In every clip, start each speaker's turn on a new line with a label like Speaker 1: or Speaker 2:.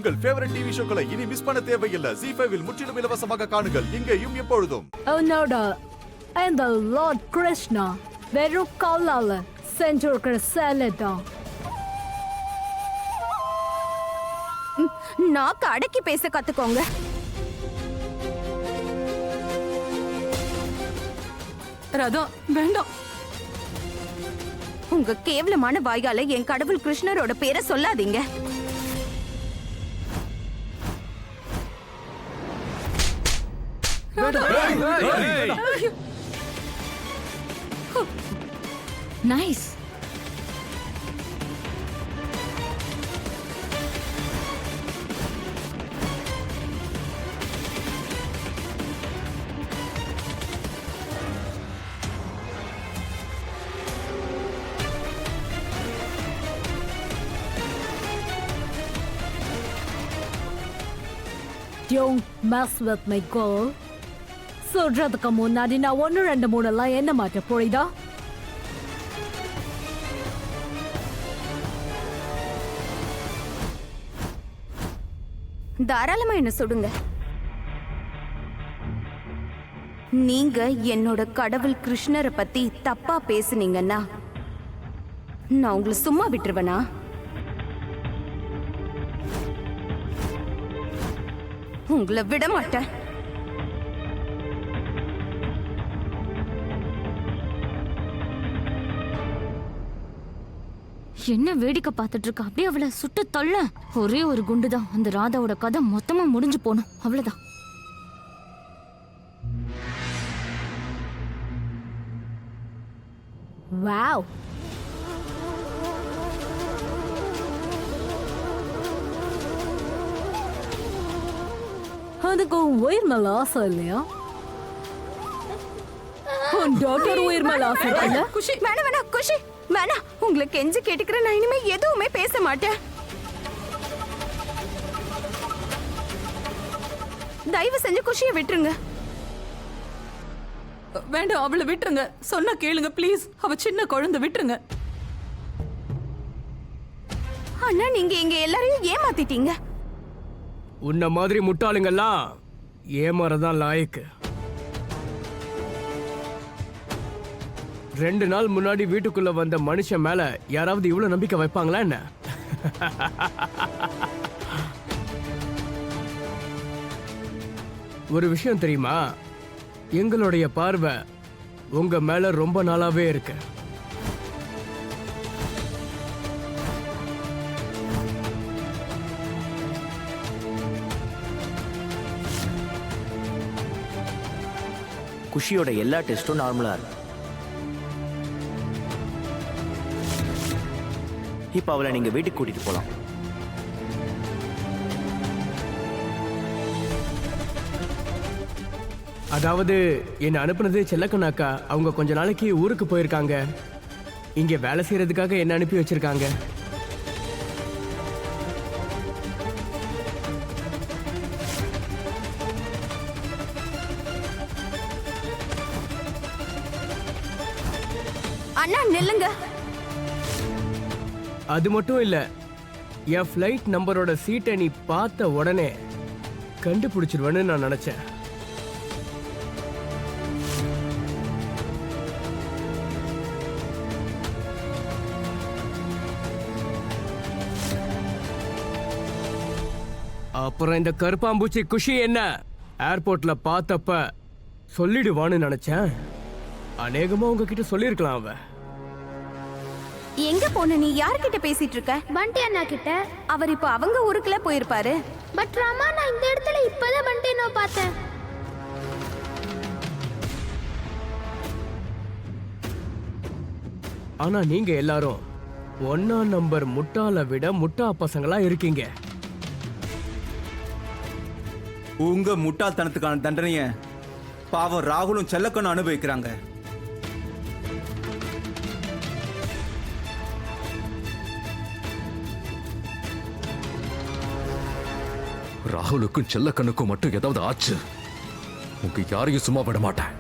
Speaker 1: உங்கள் favourite TV ஷோக்களை இனி miss பண்ண தேவையில்லை. ZEE5 இல் முற்றிலும் இலவசமாக காணுங்கள். இங்கேயும் எப்பொழுதும்.
Speaker 2: உன்னோட இந்த லார்ட் கிருஷ்ணா வெறும் காலால செஞ்சிருக்கிற சேலதான்.
Speaker 3: நாக்கு அடக்கி பேச கத்துக்கோங்க.
Speaker 4: ராதா வேண்டாம்.
Speaker 3: உங்க கேவலமான வாயால என் கடவுள் கிருஷ்ணரோட பேரை சொல்லாதீங்க.
Speaker 4: Nice.
Speaker 2: Don't mess with my girl. சொல்றதுக்கு முன்னாடி நான் 1 2 3 எல்லாம் என்ன மாட்ட புரியுதா?
Speaker 3: தாராளமா என்ன சுடுங்க. நீங்க என்னோட கடவுள் கிருஷ்ணரை பத்தி தப்பா பேசுனீங்கன்னா நான் உங்களை சும்மா விட்டுருவேனா? உங்களை விட மாட்டேன்.
Speaker 4: என்ன வேடிக்கை பார்த்துட்டு இருக்க? அப்படியே அவளை சுட்டு தள்ள. ஒரே ஒரு குண்டுதான். அந்த ராதாவோட கதை மொத்தமா முடிஞ்சு போனோம். அவ்வளவுதான்.
Speaker 2: வாவ். அதுக்கு உயிர் மேல ஆசை இல்லையா? உன் டாக்டர் உயிர் மேல ஆசை இல்ல?
Speaker 3: குஷி வேணா வேணா குஷி வேணா. உங்களை கெஞ்சி கேட்டுக்கிறேன். நான் இனிமே எதுவுமே பேச மாட்டேன். தயவு செஞ்சு குஷியை விட்டுருங்க.
Speaker 4: வேண்டாம், அவளை விட்டுருங்க. சொன்னா கேளுங்க ப்ளீஸ். அவ சின்ன குழந்தை, விட்டுருங்க.
Speaker 3: அண்ணா நீங்க இங்க எல்லாரையும் ஏமாத்திட்டீங்க.
Speaker 5: உன்ன மாதிரி முட்டாளுங்கெல்லாம் ஏமாறதான் லாயக்கு. 2 நாள் முன்னாடி வீட்டுக்குள்ள வந்த மனுஷன் மேல யாராவது இவ்வளவு நம்பிக்கை வைப்பாங்களா என்ன? ஒரு விஷயம் தெரியுமா? எங்களுடைய பார்வை உங்க மேல ரொம்ப நாளாவே இருக்கு.
Speaker 6: குஷியோட எல்லா டெஸ்டும் நார்மலா இருக்கு. இப்ப அவளை நீங்க வீட்டுக்கு கூட்டிட்டு போலாம்.
Speaker 5: அதாவது என்ன அனுப்புனது செல்லக்கண்ணாக்கா. அவங்க கொஞ்ச நாளைக்கு ஊருக்கு போயிருக்காங்க. இங்க வேலை செய்யறதுக்காக என்ன அனுப்பி வச்சிருக்காங்க.
Speaker 3: அண்ணா நில்லுங்க.
Speaker 5: அது மட்டும் இல்ல, என் ஃப்ளைட் நம்பரோட சீட்டை நீ பார்த்த உடனே கண்டுபிடிச்சிருவேன்னு நான் நினைச்சேன். அப்புறம் இந்த கருப்பாம்பூச்சி குஷி என்ன ஏர்போர்ட்ல பார்த்தப்ப சொல்லிடுவான்னு நினைச்சேன். அநேகமா உங்ககிட்ட சொல்லிருக்கலாம். அவ
Speaker 3: எங்க போன? நீ யார்கிட்ட பேசிட்டு இருக்க?
Speaker 7: பண்டி அண்ணா கிட்ட.
Speaker 3: அவர் இப்ப அவங்க ஊருக்குள்ள போயிருப்பாரு.
Speaker 7: பட் ராமா, நான் இந்த இடத்துல இப்பதான் பண்டி அண்ணா பார்த்தேன்.
Speaker 5: ஆனா நீங்க எல்லாரும் 1ஆம் நம்பர் முட்டாளை விட முட்டா பசங்களா இருக்கீங்க.
Speaker 8: உங்க முட்டாள்தனத்துக்கான தண்டனைய பாவம் ராகுலும் செல்லக்கனும் அனுபவிக்கிறாங்க.
Speaker 9: ராகுலுக்கும் செல்லக்கண்ணுக்கும் மட்டும் ஏதாவது ஆச்சு, உங்க யாரையும் சும்மா விட மாட்டேன்.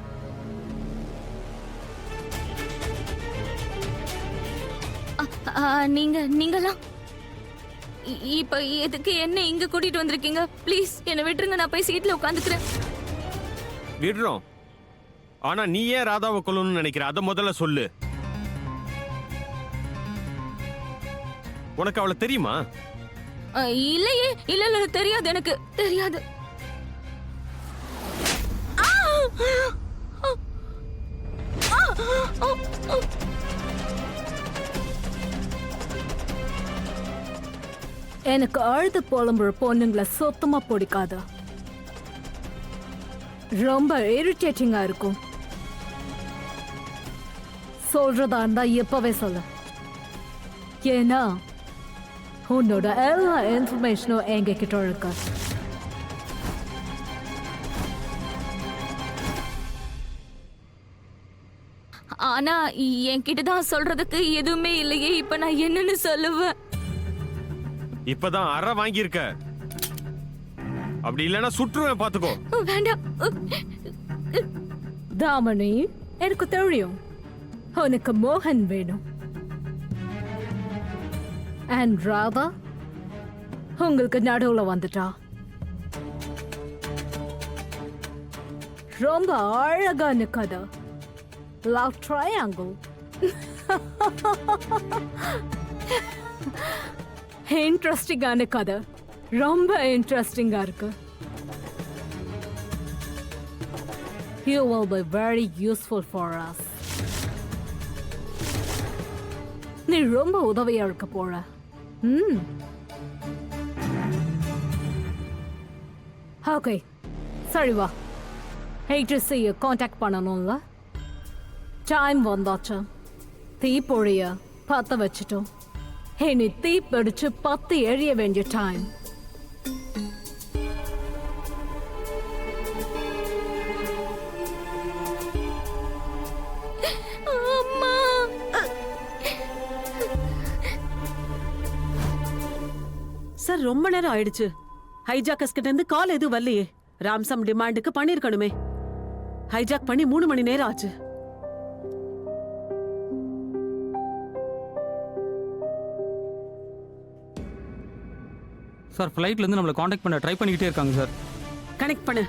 Speaker 4: நீங்களாம் இப்ப எதுக்கு என்ன இங்க கூட்டிட்டு வந்திருக்கீங்க? ப்ளீஸ் என்ன விட்டுருங்க, நான் போய் சீட்ல உட்காந்துக்கிறேன்.
Speaker 10: விடுறோம். ஆனா நீ ஏன் ராதாவை கொல்லணும்னு நினைக்கிற? அத முதல்ல சொல்லு. உனக்கு அவளை தெரியுமா?
Speaker 4: இல்லையே, இல்ல தெரியாது, எனக்கு தெரியாது.
Speaker 2: எனக்கு அழுது புலம்புற பொண்ணுங்களை சுத்தமா பிடிக்காது. ரொம்ப இரிட்டேட்டிங்கா இருக்கும். சொல்றதா இருந்தா இப்பவே சொல்லு. ஏன்னா உன்னோட எல்லா இன்ஃபர்மேஷனும் எங்க கிட்ட இருக்கு.
Speaker 4: ஆனா என்கிட்ட தான் சொல்றதுக்கு எதுவுமே இல்லையே. இப்ப நான் என்னன்னு சொல்லுவேன்?
Speaker 10: இப்பதான் அறை வாங்கியிருக்க. அப்படி இல்லைன்னா சுற்றுவேன், பாத்துக்கோ.
Speaker 4: வேண்டாம்.
Speaker 2: தாமணி, எனக்கு தெரியும் உனக்கு மோகன் வேணும். அண்ட் ராதா உங்களுக்கு நடுவுல வந்துட்டா. ரொம்ப அழகான கதை. Love triangle. இன்ட்ரெஸ்டிங்கான கதை. ரொம்ப இன்ட்ரெஸ்டிங்கா இருக்கு. You will be very useful for us. நீ ரொம்ப உதவியா இருக்க போற. ஓகே, சரி வா. HSC-ய காண்டாக்ட் பண்ணணும்ல. டைம் வந்தாச்சு. தீப்பொழிய பத்த வச்சுட்டோம். இனி தீ பிடிச்சு பத்து எரிய வேண்டிய டைம்.
Speaker 11: சார், ரொம்ப நேரம் ஆயிடுச்சு. ஹைஜாக்கர்ஸ் கிட்ட இருந்து கால் எதுவும் வரலையே. ராம்சம் டிமாண்டுக்கு பண்ணிருக்கணுமே. ஹைஜாக் பண்ணி 3 மணி நேரம் ஆச்சு.
Speaker 12: சார், ஃப்ளைட்ல இருந்து நம்மளை காண்டாக்ட் பண்ண ட்ரை பண்ணிக்கிட்டே இருக்காங்க சார்.
Speaker 11: கனெக்ட் பண்ணு.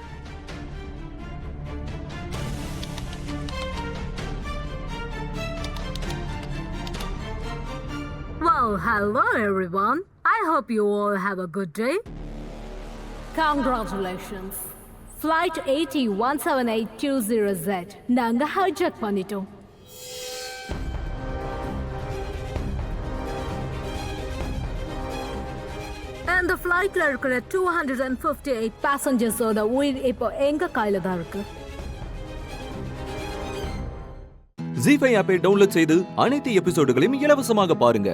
Speaker 2: Well, hello everyone. I hope you all have a good day. Congratulations. Flight 80-17820Z. நாங்க hijack பண்ணிட்டோம். And the flightல இருக்கிற 258 passengers-ஓட உயிர் இப்போ எங்க கையில தான் இருக்கு.
Speaker 13: ZEE5 ஆப்பை டவுன்லோட் செய்து அனைத்து எபிசோடுகளையும் இலவசமாக பாருங்க.